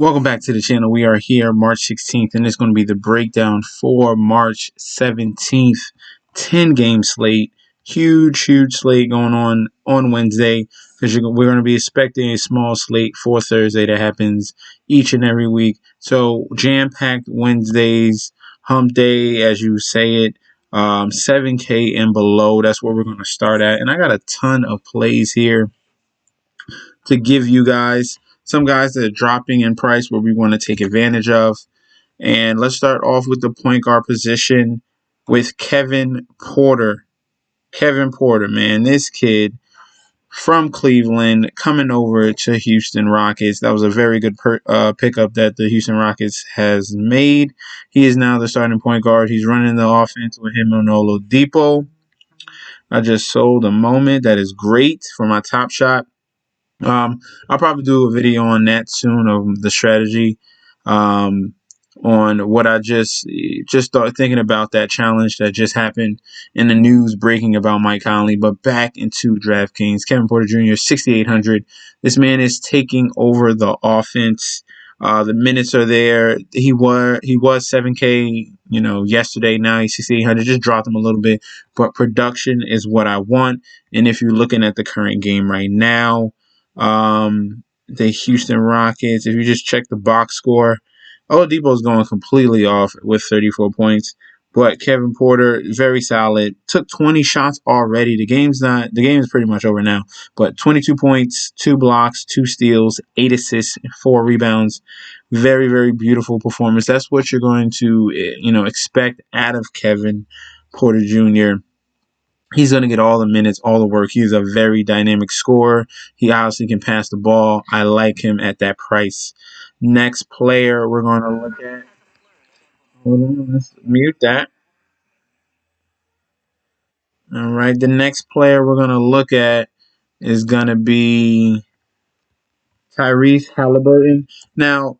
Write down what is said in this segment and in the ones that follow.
Welcome back to the channel. We are here March 16th, and it's going to be the breakdown for March 17th. 10-game slate. Huge slate going on Wednesday because we're going to be expecting a small slate for Thursday that happens each and every week. So jam-packed Wednesdays, hump day, as you say it, 7K and below. That's where we're going to start at. And I got a ton of plays here to give you guys. Some guys that are dropping in price where we want to take advantage of. And let's start off with the point guard position with Kevin Porter. Kevin Porter, man, this kid from Cleveland coming over to Houston Rockets. That was a very good pickup that the Houston Rockets has made. He is now the starting point guard. He's running the offense with him and Oladipo. I just sold a moment. That is great for my top shot. I'll probably do a video on that soon of the strategy on what I just started thinking about that challenge that just happened in the news breaking about Mike Conley. But back into DraftKings, Kevin Porter Jr. 6,800. This man is taking over the offense. The minutes are there. He was 7K, yesterday. Now he's 6,800. Just dropped him a little bit, but production is what I want. And if you're looking at the current game right now, the Houston Rockets, if you just check the box score, Oladipo is going completely off with 34 points. But Kevin Porter, very solid. Took 20 shots already. The game is pretty much over now. But 22 points, 2 blocks, 2 steals, 8 assists, 4 rebounds. Very, very beautiful performance. That's what you're going to, expect out of Kevin Porter Jr. He's going to get all the minutes, all the work. He's a very dynamic scorer. He obviously can pass the ball. I like him at that price. Next player we're going to look at. Hold on, let's mute that. All right, the next player we're going to look at is going to be Tyrese Halliburton. Now,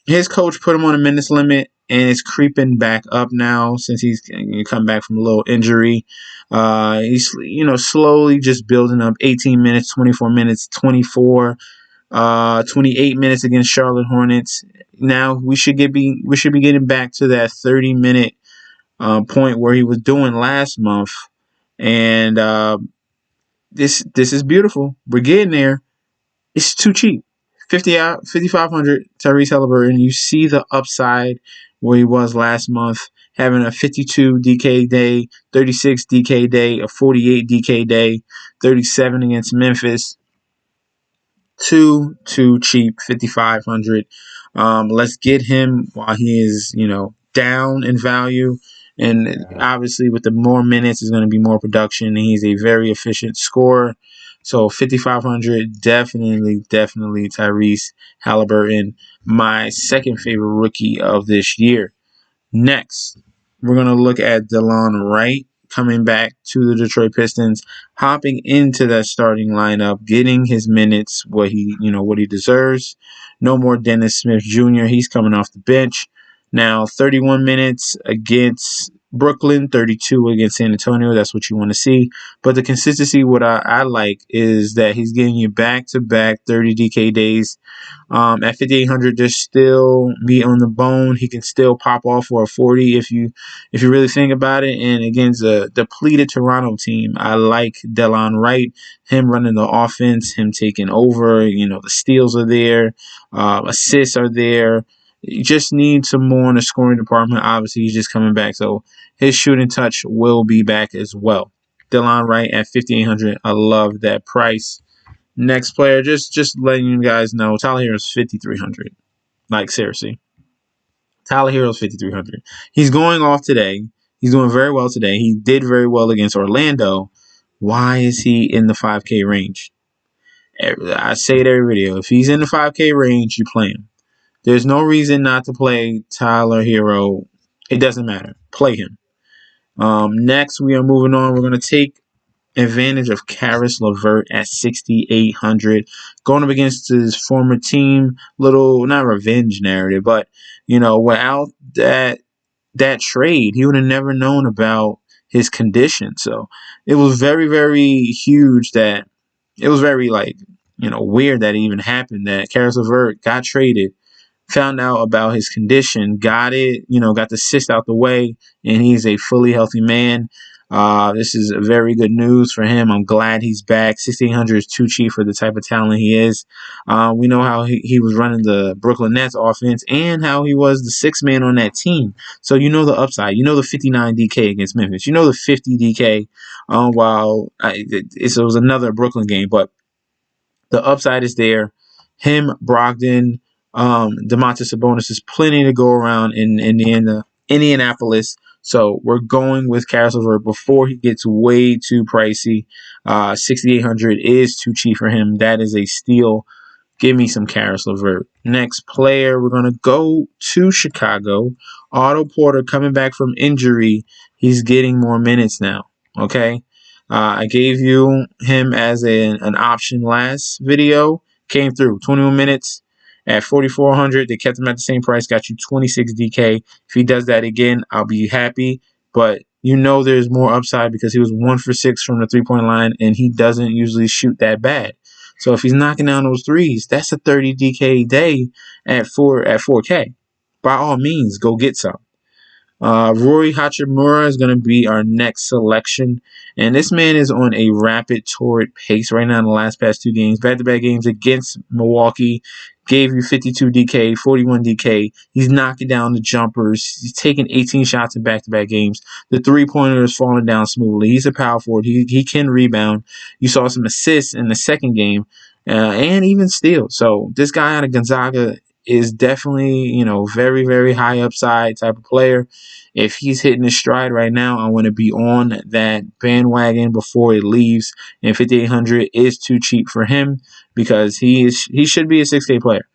his coach put him on a minutes limit, and it's creeping back up now since he's come back from a little injury. He's slowly just building up. 18 minutes, 24 minutes, 24, 28 minutes against Charlotte Hornets. Now we should be getting back to that 30-minute point where he was doing last month, and this is beautiful. We're getting there. It's too cheap. 5,500 Tyrese Halliburton. You see the upside where he was last month, having a 52 DK day, 36 DK day, a 48 DK day, 37 against Memphis. Too cheap. 5,500. Let's get him while he is down in value. And obviously, with the more minutes, is going to be more production. And he's a very efficient scorer. So 5,500, definitely Tyrese Halliburton, my second favorite rookie of this year. Next, we're going to look at DeLon Wright coming back to the Detroit Pistons, hopping into that starting lineup, getting his minutes, what he deserves. No more Dennis Smith Jr. He's coming off the bench. Now, 31 minutes against Brooklyn, 32 against San Antonio. That's what you want to see. But the consistency, what I like, is that he's getting you back-to-back 30 DK days. At 5,800, there's still meat on the bone. He can still pop off for a 40 if you really think about it. And against a depleted Toronto team, I like DeLon Wright, him running the offense, him taking over. The steals are there, assists are there. You just need some more in the scoring department. Obviously, he's just coming back, so his shooting touch will be back as well. DeLon Wright at 5,800. I love that price. Next player, just letting you guys know, Tyler Herro is 5,300. Like, seriously. Tyler Herro is 5,300. He's going off today. He's doing very well today. He did very well against Orlando. Why is he in the 5K range? I say it every video. If he's in the 5K range, you play him. There's no reason not to play Tyler Herro. It doesn't matter. Play him. Next, we are moving on. We're going to take advantage of Caris LeVert at 6,800. Going up against his former team. Little, not revenge narrative, but, without that trade, he would have never known about his condition. So it was very, very huge that it was very, weird that it even happened, that Caris LeVert got traded, found out about his condition, got it, got the cyst out the way, and he's a fully healthy man. This is very good news for him. I'm glad he's back. 6,800 is too cheap for the type of talent he is. We know how he was running the Brooklyn Nets offense and how he was the sixth man on that team. So the upside. The 59 DK against Memphis. The 50 DK. It was another Brooklyn game, but the upside is there. Him, Brogdon, Domantas Sabonis is plenty to go around in Indianapolis. So we're going with Caris LeVert before he gets way too pricey. 6,800 is too cheap for him. That is a steal. Give me some Caris LeVert. Next player, we're going to go to Chicago. Otto Porter coming back from injury. He's getting more minutes now. Okay. I gave you him as an option last video. Came through 21 minutes at 4,400. They kept him at the same price. Got you 26 DK. If he does that again, I'll be happy. But there's more upside because he was 1 for 6 from the 3-point line, and he doesn't usually shoot that bad. So if he's knocking down those threes, that's a 30 DK day at 4K. By all means, go get some. Ryo Hatchimura is going to be our next selection. And this man is on a rapid, torrid pace right now in the last past 2 games. Back-to-back games against Milwaukee. Gave you 52 DK, 41 DK. He's knocking down the jumpers. He's taking 18 shots in back-to-back games. The three-pointer is falling down smoothly. He's a power forward. He can rebound. You saw some assists in the second game and even steals. So this guy out of Gonzaga is definitely, very, very high upside type of player. If he's hitting his stride right now, I want to be on that bandwagon before it leaves. And 5,800 is too cheap for him because he should be a 6K player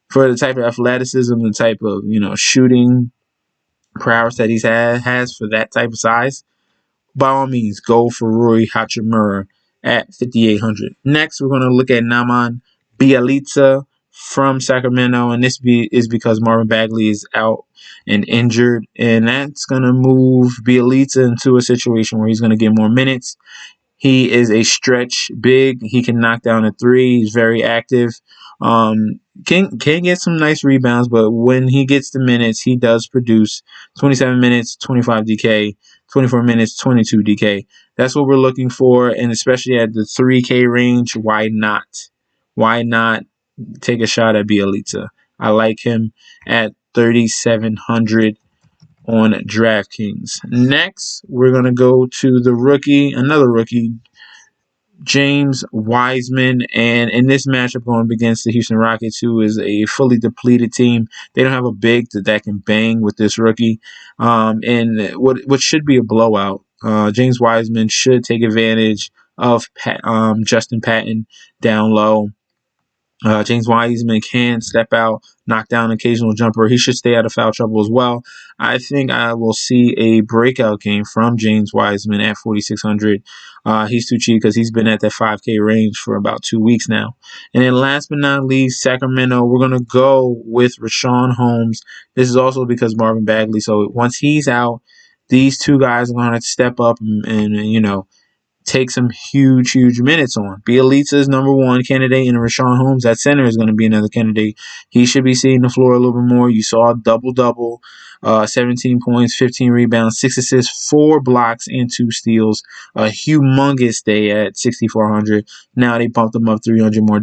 for the type of athleticism, the type of shooting prowess that he has for that type of size. By all means, go for Ryo Hatchimura at 5,800. Next, we're going to look at Naanbialitza from Sacramento, and this is because Marvin Bagley is out and injured, and that's going to move Bielitsa into a situation where he's going to get more minutes. He is a stretch big. He can knock down a three. He's very active. Can get some nice rebounds, but when he gets the minutes, he does produce. 27 minutes, 25 DK, 24 minutes, 22 DK. That's what we're looking for, and especially at the 3K range, why not? Why not take a shot at Bielitsa? I like him at 3,700 on DraftKings. Next, we're going to go to another rookie, James Wiseman, and in this matchup going against the Houston Rockets, who is a fully depleted team. They don't have a big that can bang with this rookie, and what should be a blowout. James Wiseman should take advantage of Justin Patton down low. James Wiseman can step out, knock down an occasional jumper. He should stay out of foul trouble as well. I think I will see a breakout game from James Wiseman at 4,600. He's too cheap because he's been at that 5K range for about 2 weeks now. And then last but not least, Sacramento, we're going to go with Shaun Holmes. This is also because Marvin Bagley. So once he's out, these two guys are going to step up and take some huge minutes on. Bielitsa is number one candidate, and Rashawn Holmes at center is going to be another candidate. He should be seeing the floor a little bit more. You saw a double-double, 17 points, 15 rebounds, 6 assists, 4 blocks, and 2 steals. A humongous day at 6,400. Now they bumped him up $300 more.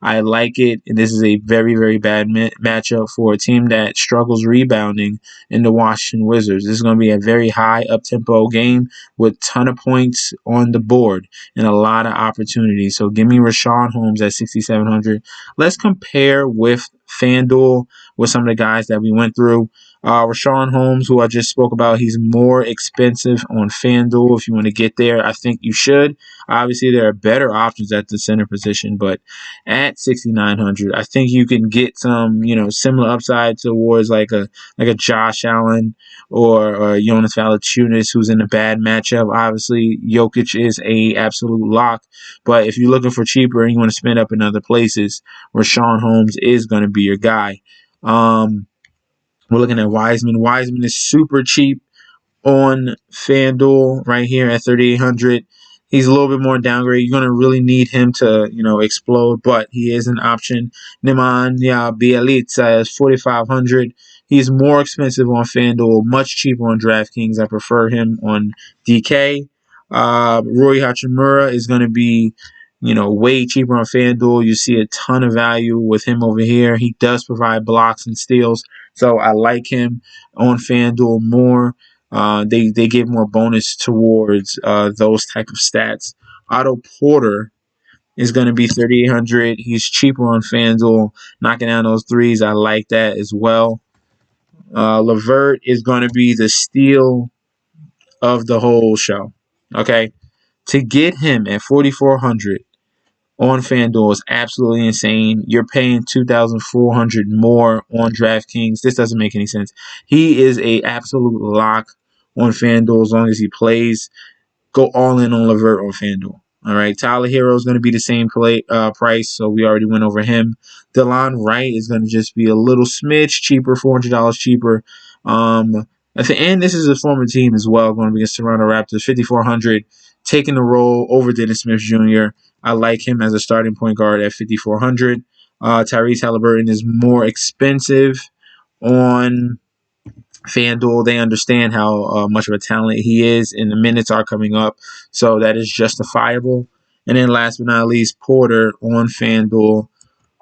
I like it, and this is a very, very bad matchup for a team that struggles rebounding in the Washington Wizards. This is going to be a very high up-tempo game with a ton of points on the board and a lot of opportunities. So give me Rashawn Holmes at 6,700. Let's compare with FanDuel with some of the guys that we went through. Rashawn Holmes, who I just spoke about, he's more expensive on FanDuel. If you want to get there, I think you should. Obviously, there are better options at the center position, but at 6,900, I think you can get some, similar upside towards like a Josh Allen or Jonas Valanciunas, who's in a bad matchup. Obviously, Jokic is a absolute lock, but if you're looking for cheaper and you want to spend up in other places, Rashawn Holmes is going to be your guy. We're looking at Wiseman. Wiseman is super cheap on FanDuel right here at 3,800. He's a little bit more downgrade. You're going to really need him to, explode, but he is an option. Naanbialitza is 4,500. He's more expensive on FanDuel, much cheaper on DraftKings. I prefer him on DK. Ryo Hatchimura is going to be, way cheaper on FanDuel. You see a ton of value with him over here. He does provide blocks and steals, so I like him on FanDuel more. They give more bonus towards those type of stats. Otto Porter is going to be 3,800. He's cheaper on FanDuel, knocking down those threes. I like that as well. LeVert is going to be the steal of the whole show. Okay, to get him at 4,400 on FanDuel is absolutely insane. You're paying 2,400 more on DraftKings. This doesn't make any sense. He is a absolute lock on FanDuel as long as he plays. Go all in on LeVert on FanDuel. All right, Tyler Herro is going to be the same price, so we already went over him. DeLon Wright is going to just be a little smidge cheaper, $400 cheaper. At the end, this is a former team as well, going to be against Toronto Raptors, 5,400, taking the role over Dennis Smith Jr. I like him as a starting point guard at 5,400. Tyrese Halliburton is more expensive on FanDuel. They understand how much of a talent he is, and the minutes are coming up, so that is justifiable. And then last but not least, Porter on FanDuel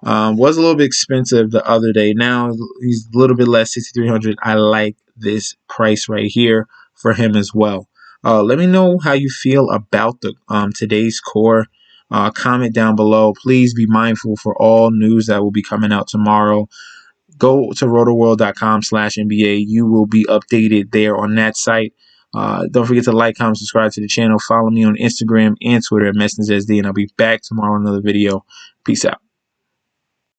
was a little bit expensive the other day. Now he's a little bit less, 6,300. I like this price right here for him as well. Let me know how you feel about the today's core. Comment down below. Please be mindful for all news that will be coming out tomorrow. Go to rotoworld.com/NBA. You will be updated there on that site. Don't forget to like, comment, subscribe to the channel. Follow me on Instagram and Twitter at MessengerSD, and I'll be back tomorrow with another video. Peace out.